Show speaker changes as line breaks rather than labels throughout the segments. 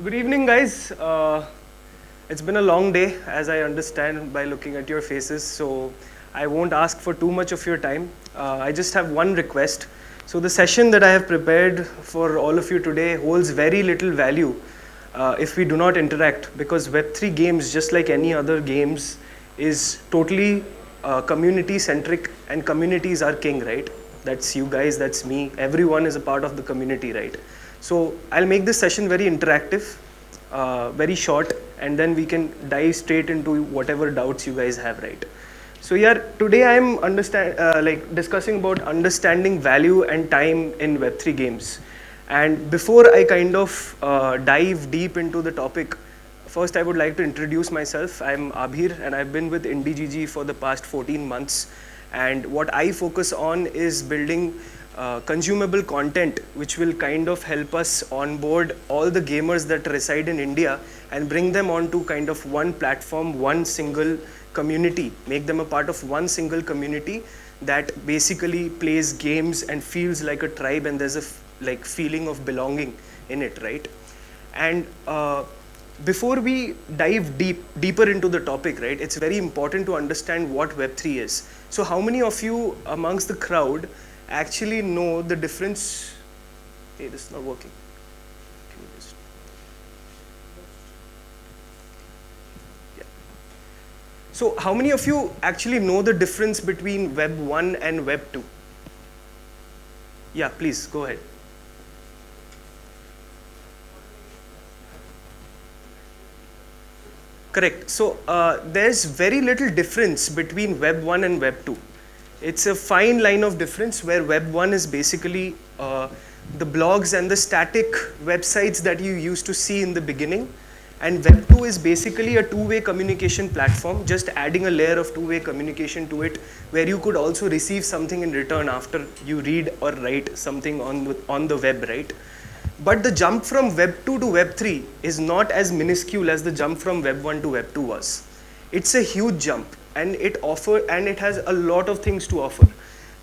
Good evening, guys. It's been a long day, as I understand by looking at your faces, so I won't ask for too much of your time. I just have one request. So, the session that I have prepared for all of you today holds very little value if we do not interact, because Web3 games, just like any other games, is totally community centric, and communities are king, right? That's you guys, that's me. Everyone is a part of the community, right? So I'll make this session very interactive, very short, and then we can dive straight into whatever doubts you guys have, right? So yeah, today I'm discussing about understanding value and time in Web3 games. And before I kind of dive deep into the topic, first I would like to introduce myself. I'm Abhir, and I've been with IndiGG for the past 14 months. And what I focus on is building consumable content which will kind of help us onboard all the gamers that reside in India and bring them onto kind of one platform, one single community, make them a part of one single community that basically plays games and feels like a tribe, and there's a feeling of belonging in it, right? And before we dive deeper into the topic, right, it's very important to understand what Web3 is. So how many of you amongst the crowd actually know the difference? Hey, this is not working. Can you just... Yeah. So how many of you actually know the difference between Web 1 and Web 2? Yeah, please go ahead. Correct. So there's very little difference between Web 1 and Web 2. It's a fine line of difference where Web 1 is basically the blogs and the static websites that you used to see in the beginning. And Web 2 is basically a two-way communication platform, just adding a layer of two-way communication to it, where you could also receive something in return after you read or write something on the web, right? But the jump from Web 2 to Web 3 is not as minuscule as the jump from Web 1 to Web 2 was. It's a huge jump, and it has a lot of things to offer.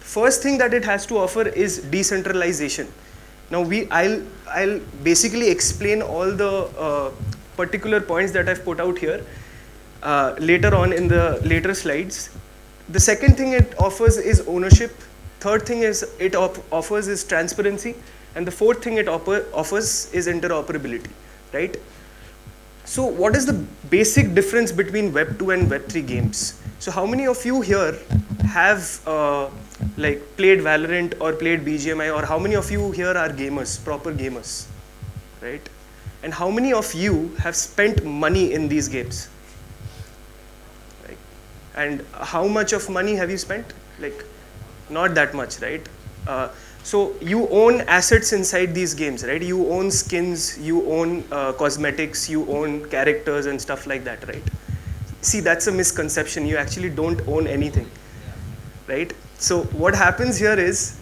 First thing that it has to offer is decentralization. Now I'll basically explain all the particular points that I've put out here later on in the later slides. The second thing it offers is ownership. Third thing it offers is transparency. And the fourth thing it offers is interoperability, right? So what is the basic difference between Web 2 and Web 3 games? So how many of you here have played Valorant or played BGMI, or how many of you here are gamers, proper gamers, right? And how many of you have spent money in these games? Right? And how much of money have you spent? Not that much, right? So you own assets inside these games, right? You own skins, you own cosmetics, you own characters and stuff like that, right? See, that's a misconception. You actually don't own anything, right? So what happens here is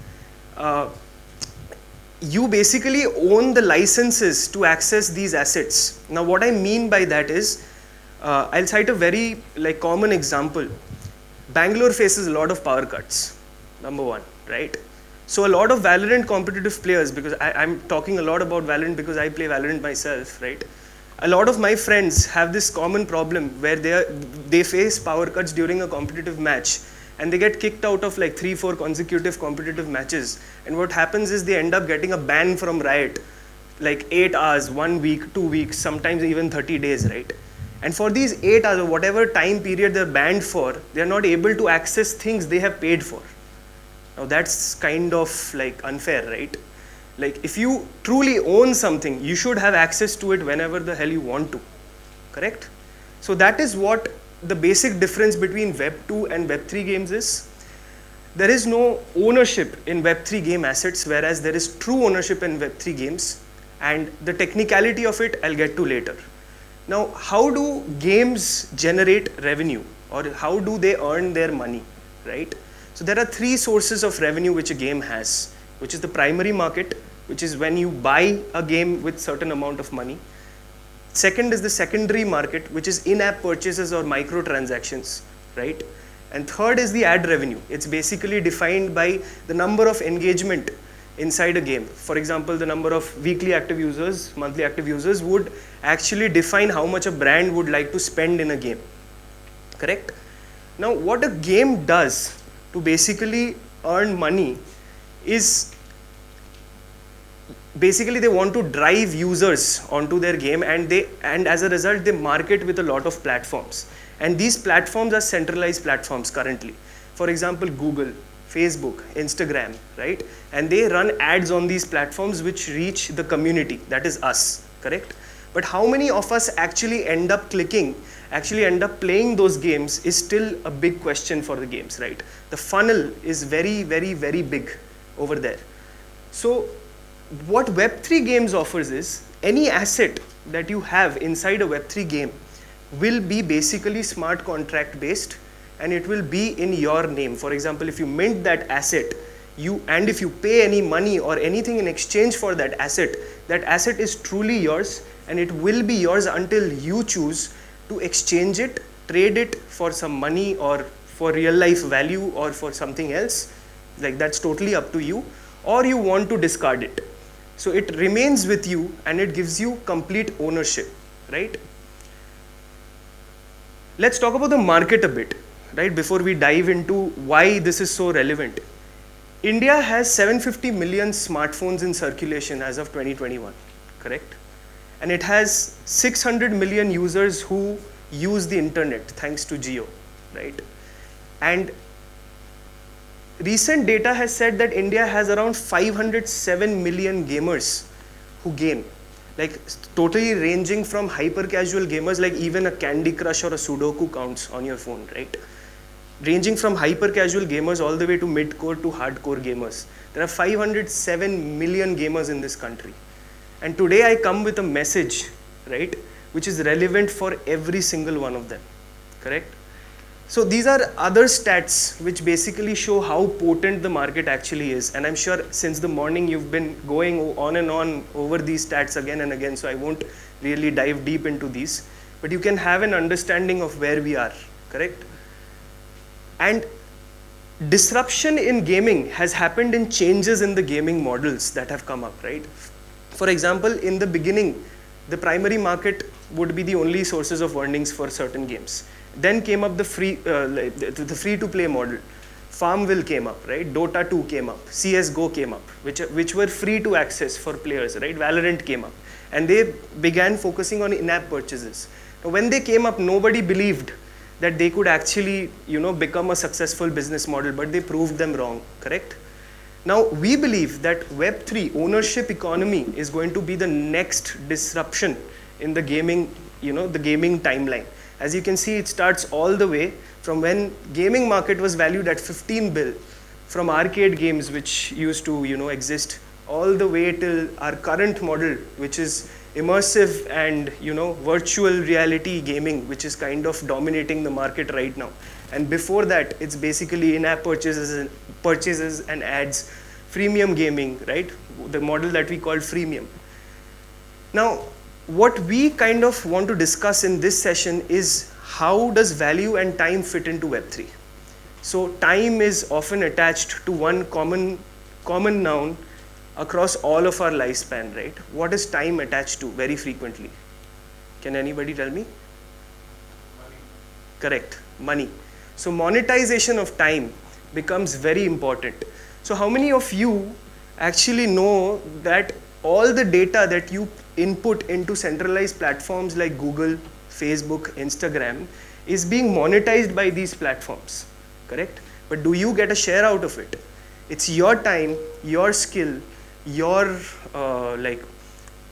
you basically own the licenses to access these assets. Now what I mean by that is, I'll cite a very common example. Bangalore faces a lot of power cuts, number one, right? So a lot of Valorant competitive players, because I'm talking a lot about Valorant because I play Valorant myself, right? A lot of my friends have this common problem where they face power cuts during a competitive match, and they get kicked out of 3-4 consecutive competitive matches. And what happens is they end up getting a ban from Riot, 8 hours, 1 week, 2 weeks, sometimes even 30 days, right? And for these 8 hours or whatever time period they're banned for, they're not able to access things they have paid for. Now that's kind of unfair, right? If you truly own something, you should have access to it whenever the hell you want to, correct? So that is what the basic difference between Web 2 and Web 3 games is. There is no ownership in Web 3 game assets, whereas there is true ownership in Web 3 games, and the technicality of it I'll get to later. Now, how do games generate revenue, or how do they earn their money, right? So there are three sources of revenue which a game has, which is the primary market, which is when you buy a game with certain amount of money. Second is the secondary market, which is in-app purchases or microtransactions, right? And third is the ad revenue. It's basically defined by the number of engagement inside a game. For example, the number of weekly active users, monthly active users would actually define how much a brand would like to spend in a game. Correct? Now, what a game does to basically earn money is basically they want to drive users onto their game, and as a result they market with a lot of platforms, and these platforms are centralized platforms currently. For example, Google, Facebook, Instagram, right? And they run ads on these platforms which reach the community, that is us, correct? But how many of us actually end up clicking, actually end up playing those games is still a big question for the games, right? The funnel is very, very, very big over there. So what Web3 games offers is any asset that you have inside a Web3 game will be basically smart contract based, and it will be in your name. For example, if you mint that asset, and if you pay any money or anything in exchange for that asset is truly yours, and it will be yours until you choose to exchange it, trade it for some money or for real life value or for something else. Like, that's totally up to you, or you want to discard it. So it remains with you and it gives you complete ownership, right? Let's talk about the market a bit, right? Before we dive into why this is so relevant. India has 750 million smartphones in circulation as of 2021, correct? And it has 600 million users who use the internet thanks to Jio, right? And recent data has said that India has around 507 million gamers who game, like totally ranging from hyper casual gamers, like even a Candy Crush or a Sudoku counts on your phone, right? Ranging from hyper casual gamers all the way to mid-core to hardcore gamers. There are 507 million gamers in this country. And today I come with a message, right, which is relevant for every single one of them, correct? So these are other stats which basically show how potent the market actually is. And I'm sure since the morning you've been going on and on over these stats again and again, so I won't really dive deep into these. But you can have an understanding of where we are, correct? And disruption in gaming has happened in changes in the gaming models that have come up, right? For example, in the beginning, the primary market would be the only sources of earnings for certain games. Then came up the free-to-play model. Farmville came up, right? Dota 2 came up. CSGO came up, which were free to access for players, right? Valorant came up. And they began focusing on in-app purchases. Now, when they came up, nobody believed that they could actually, become a successful business model, but they proved them wrong, correct? Now, we believe that Web3 ownership economy is going to be the next disruption in the gaming, the gaming timeline. As you can see, it starts all the way from when gaming market was valued at 15 bill, from arcade games which used to, exist, all the way till our current model, which is immersive and, virtual reality gaming, which is kind of dominating the market right now. And before that, it's basically in-app purchases and ads, freemium gaming, right? The model that we call freemium. Now, what we kind of want to discuss in this session is how does value and time fit into Web3? So time is often attached to one common noun across all of our lifespan, right? What is time attached to very frequently? Can anybody tell me?
Money.
Correct, money. So monetization of time becomes very important. So how many of you actually know that all the data that you input into centralized platforms like Google, Facebook, Instagram is being monetized by these platforms, correct? But do you get a share out of it? It's your time, your skill, your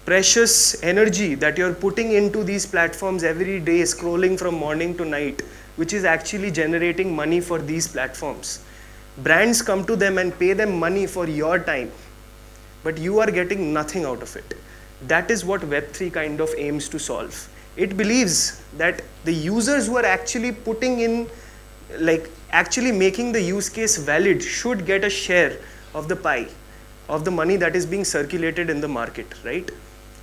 precious energy that you're putting into these platforms every day, scrolling from morning to night, which is actually generating money for these platforms. Brands come to them and pay them money for your time, but you are getting nothing out of it. That is what Web3 kind of aims to solve. It believes that the users who are actually putting in, actually making the use case valid should get a share of the pie, of the money that is being circulated in the market, right?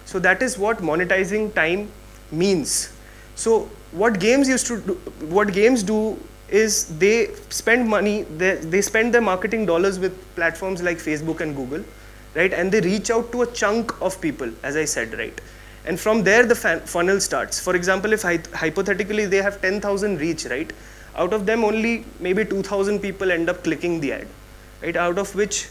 So that is what monetizing time means. So what games do is they spend money, they spend their marketing dollars with platforms like Facebook and Google, right? And they reach out to a chunk of people, as I said, right? And from there, the funnel starts. For example, if hypothetically they have 10,000 reach, right? Out of them, only maybe 2,000 people end up clicking the ad, right? Out of which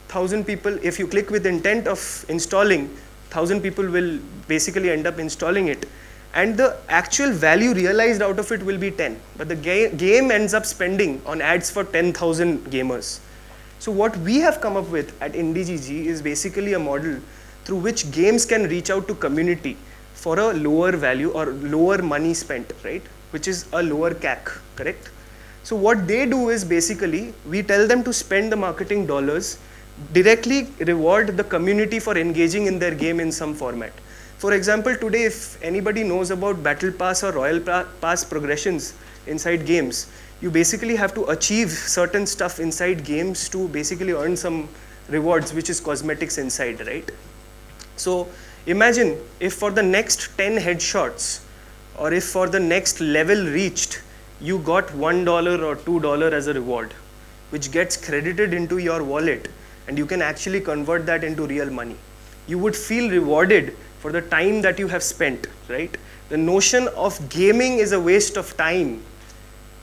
1,000 people, if you click with intent of installing, 1,000 people will basically end up installing it. And the actual value realized out of it will be 10. But the game ends up spending on ads for 10,000 gamers. So what we have come up with at IndiGG is basically a model through which games can reach out to community for a lower value or lower money spent, right? Which is a lower CAC, correct? So what they do is basically, we tell them to spend the marketing dollars, directly reward the community for engaging in their game in some format. For example, today if anybody knows about Battle Pass or Royal Pass progressions inside games, you basically have to achieve certain stuff inside games to basically earn some rewards, which is cosmetics inside, right? So imagine if for the next 10 headshots, or if for the next level reached, you got $1 or $2 as a reward, which gets credited into your wallet, and you can actually convert that into real money. You would feel rewarded for the time that you have spent, right? The notion of gaming is a waste of time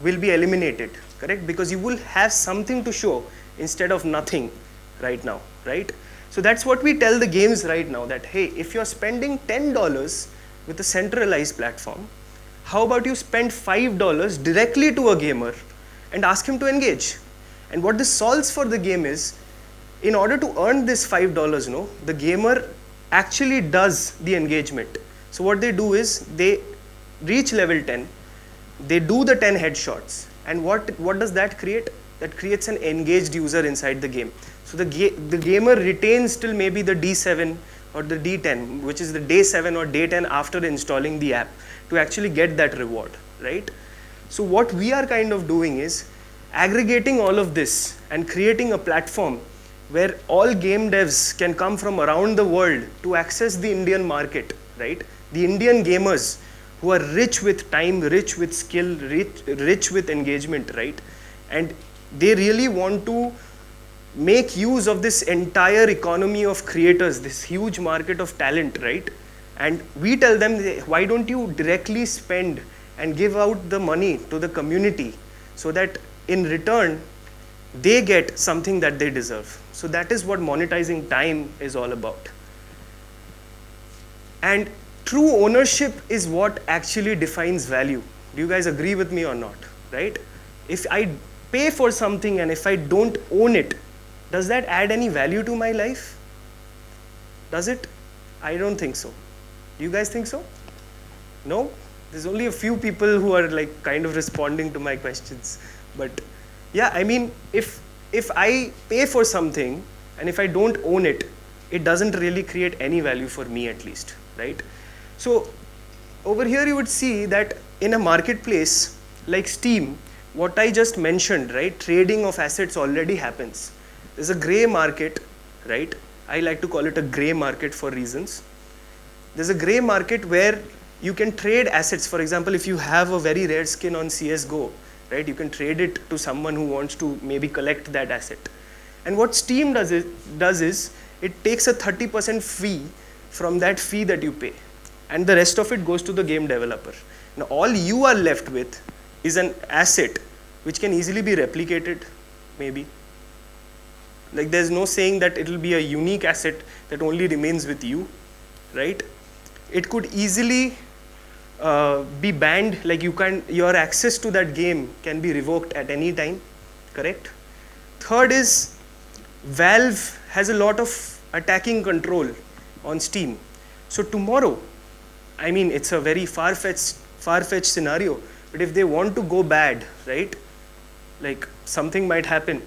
will be eliminated, correct? Because you will have something to show instead of nothing right now, right? So that's what we tell the games right now, that hey, if you're spending $10 with a centralized platform, how about you spend $5 directly to a gamer and ask him to engage? And what this solves for the game is, in order to earn this $5, no, the gamer actually does the engagement. So what they do is, they reach level 10, they do the 10 headshots, and what does that create? That creates an engaged user inside the game. So the gamer retains till maybe the D7 or the D10, which is the day 7 or day 10 after installing the app, to actually get that reward, right? So what we are kind of doing is aggregating all of this and creating a platform where all game devs can come from around the world to access the Indian market, right? The Indian gamers who are rich with time, rich with skill, rich with engagement, right? And they really want to make use of this entire economy of creators, this huge market of talent, right? And we tell them, why don't you directly spend and give out the money to the community so that in return, they get something that they deserve. So that is what monetizing time is all about. And true ownership is what actually defines value. Do you guys agree with me or not, right? If I pay for something and if I don't own it, does that add any value to my life? Does it? I don't think so. Do you guys think so? No? There's only a few people who are like kind of responding to my questions. But yeah, I mean, if I pay for something and if I don't own it, it doesn't really create any value for me at least, right? So over here you would see that in a marketplace like Steam, what I just mentioned, right? Trading of assets already happens. There's a gray market, right? I like to call it a gray market for reasons. There's a gray market where you can trade assets. For example, if you have a very rare skin on CSGO, right? You can trade it to someone who wants to maybe collect that asset. And what Steam does is it takes a 30% fee from that fee that you pay. And the rest of it goes to the game developer. Now, all you are left with is an asset which can easily be replicated, maybe. Like there's no saying that it will be a unique asset that only remains with you, right? It could easily be banned, like your access to that game can be revoked at any time, correct? Third is, Valve has a lot of attacking control on Steam. So tomorrow, I mean, it's a very far-fetched scenario, but if they want to go bad, right? Like something might happen,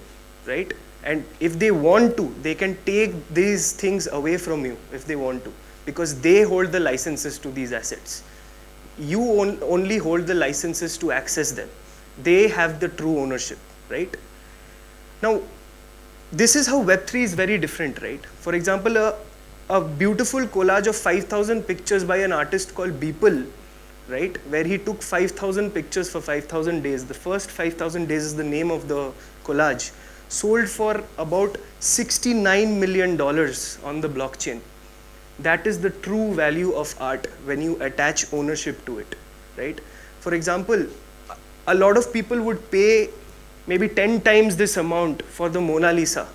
right? And if they want to, they can take these things away from you if they want to, because they hold the licenses to these assets. You only hold the licenses to access them. They have the true ownership, right? Now, this is how Web3 is very different, right? For example, a beautiful collage of 5,000 pictures by an artist called Beeple, right? Where he took 5,000 pictures for 5,000 days. The first 5,000 days is the name of the collage. sold for about $69 million on the blockchain. That is the true value of art when you attach ownership to it, right? For example, a lot of people would pay maybe 10 times this amount for the Mona Lisa,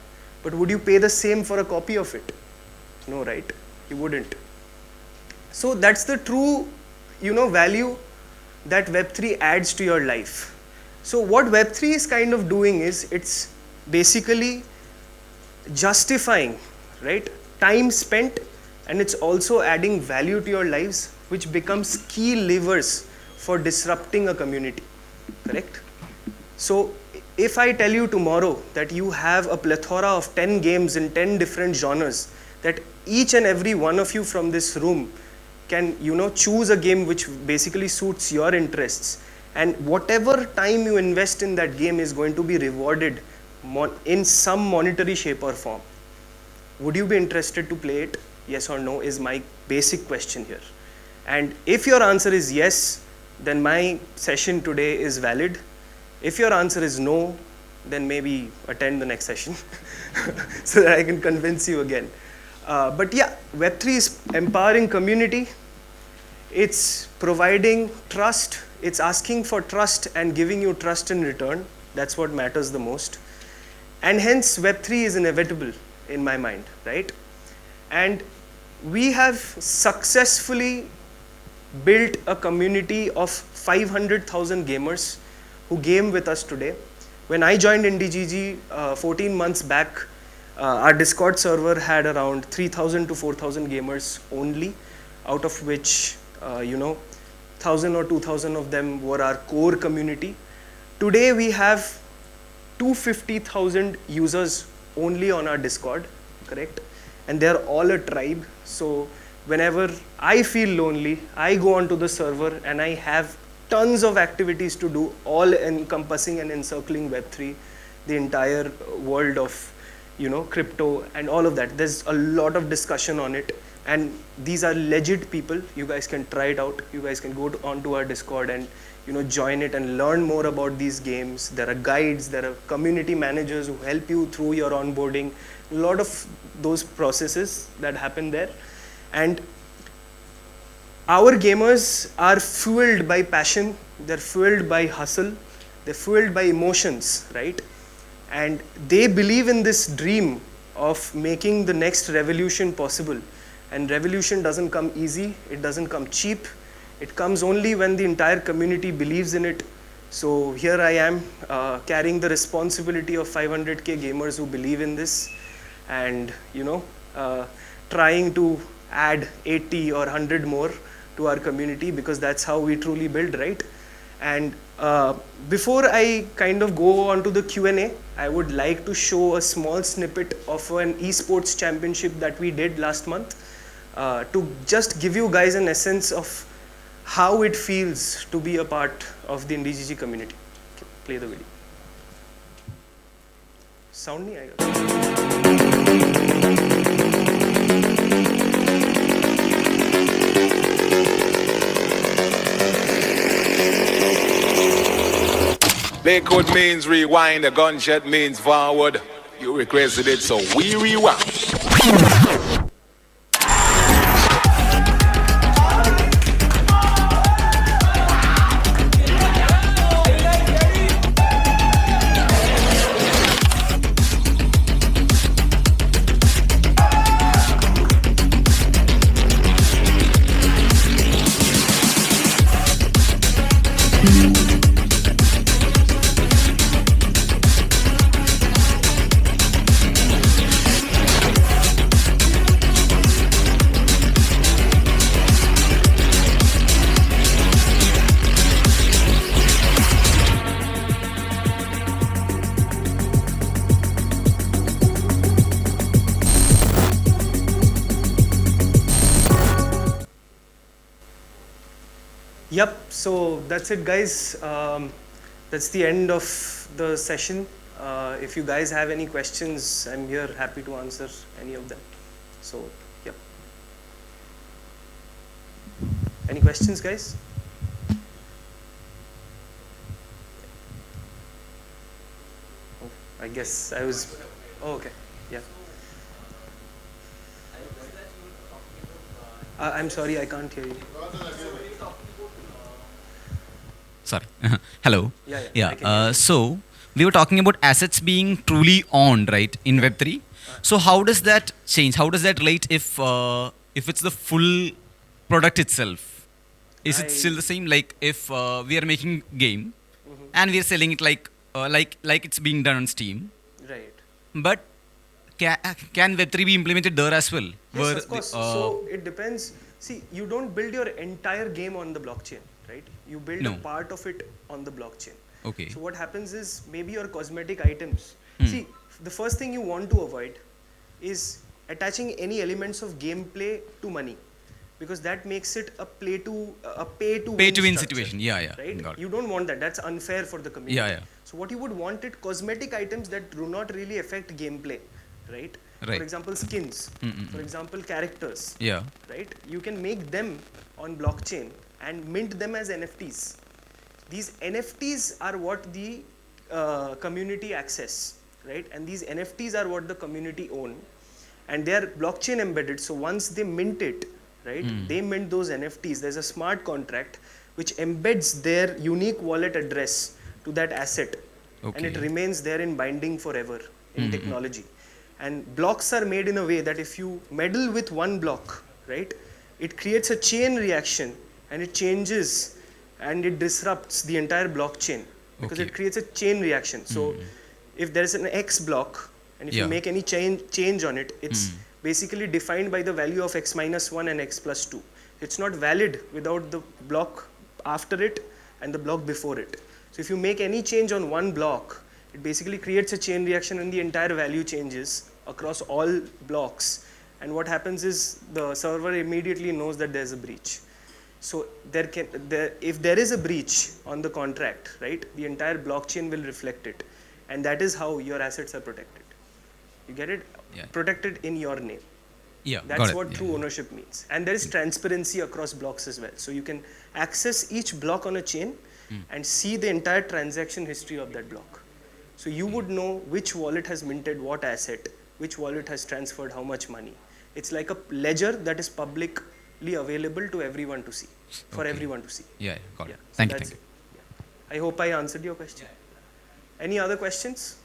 but would you pay the same for a copy of it? No, right? You wouldn't. So that's the true, value that Web3 adds to your life. So what Web3 is kind of doing is it's basically justifying, right, time spent, and it's also adding value to your lives, which becomes key levers for disrupting a community, correct? So if I tell you tomorrow that you have a plethora of 10 games in 10 different genres, that each and every one of you from this room can, choose a game which basically suits your interests, and whatever time you invest in that game is going to be rewarded in some monetary shape or form. Would you be interested to play it? Yes or no is my basic question here. And if your answer is yes, then my session today is valid. If your answer is no, then maybe attend the next session so that I can convince you again. But yeah, Web3 is empowering community. It's providing trust. It's asking for trust and giving you trust in return. That's what matters the most. And hence, Web3 is inevitable in my mind, right? And we have successfully built a community of 500,000 gamers who game with us today. When I joined IndiGG 14 months back, our Discord server had around 3,000 to 4,000 gamers only, out of which, 1,000 or 2,000 of them were our core community. Today we have 250,000 users only on our Discord, correct? And they're all a tribe. So whenever I feel lonely, I go onto the server and I have tons of activities to do, all encompassing and encircling Web3, the entire world of, crypto and all of that. There's a lot of discussion on it. And these are legit people. You guys can try it out. You guys can go onto our Discord and, join it and learn more about these games. There are guides, there are community managers who help you through your onboarding. A lot of those processes that happen there. And our gamers are fueled by passion, they're fueled by hustle, they're fueled by emotions, right? And they believe in this dream of making the next revolution possible. And revolution doesn't come easy, it doesn't come cheap, it comes only when the entire community believes in it. So here I am carrying the responsibility of 500K gamers who believe in this, and trying to add 80 or 100 more to our community, because that's how we truly build, right? And before I kind of go on to the Q&A, I would like to show a small snippet of an esports championship that we did last month, to just give you guys an essence of how it feels to be a part of the IndiGG community. Okay, play the video. Sound nahi aayega?
Lakewood means rewind, a gunshot means forward. You requested it, so we rewind.
Yep, so that's it, guys. That's the end of the session. If you guys have any questions, I'm here happy to answer any of them. So, yep. Any questions, guys? I guess I was. Oh, okay. Yeah. I'm sorry, I can't hear you.
Sorry. Hello.
Yeah, yeah,
Yeah.
I can hear you.
So we were talking about assets being truly owned, right, in Web3. So how does that change? How does that relate if it's the full product itself? Is it still
I.
the same? Like if we are making game
Mhm.
and we are selling it like it's being done on Steam,
Right.
but can Web3 be implemented there as well?
Yes,
Where
of
the,
course. So it depends. See, you don't build your entire game on the blockchain, right? You build a
no.
part of it on the blockchain.
Okay.
So what happens is maybe your cosmetic items.
Hmm.
See, the first thing you want to avoid is attaching any elements of gameplay to money, because that makes it a pay to
Pay
win
to win
structure,
situation. Yeah, yeah.
right?
Got it.
You don't want that. That's unfair for the community.
Yeah, yeah.
So what you would want it cosmetic items that do not really affect gameplay, right? For
Right.
example, skins. For example, characters,
Yeah.
right? You can make them on blockchain and mint them as NFTs. These NFTs are what the community access, right? And these NFTs are what the community own, and they are blockchain embedded. So once they mint it, right, they mint those NFTs. There's a smart contract which embeds their unique wallet address to that asset, and it
Okay.
remains there in binding forever in technology. And blocks are made in a way that if you meddle with one block, right, it creates a chain reaction, and it changes and it disrupts the entire blockchain, because
Okay.
it creates a chain reaction. So if there is an X block, and if you
Yeah.
make any change on it, it's basically defined by the value of X minus 1 and X plus 2. It's not valid without the block after it and the block before it. So if you make any change on one block, it basically creates a chain reaction and the entire value changes across all blocks. And what happens is the server immediately knows that there's a breach. So if there is a breach on the contract, right, the entire blockchain will reflect it. And that is how your assets are protected. You get it?
Yeah.
Protected in your name.
Yeah.
That's
got it.
what
Yeah,
true
yeah.
ownership means. And there is transparency across blocks as well. So you can access each block on a chain and see the entire transaction history of that block. So you would know which wallet has minted what asset, which wallet has transferred how much money. It's like a ledger that is publicly available to everyone to see, for
Okay.
everyone to see.
Yeah, yeah. Got
Yeah.
it.
So
Thank you.
that's
Thank you.
it. Yeah. I hope I answered your question. Any other questions?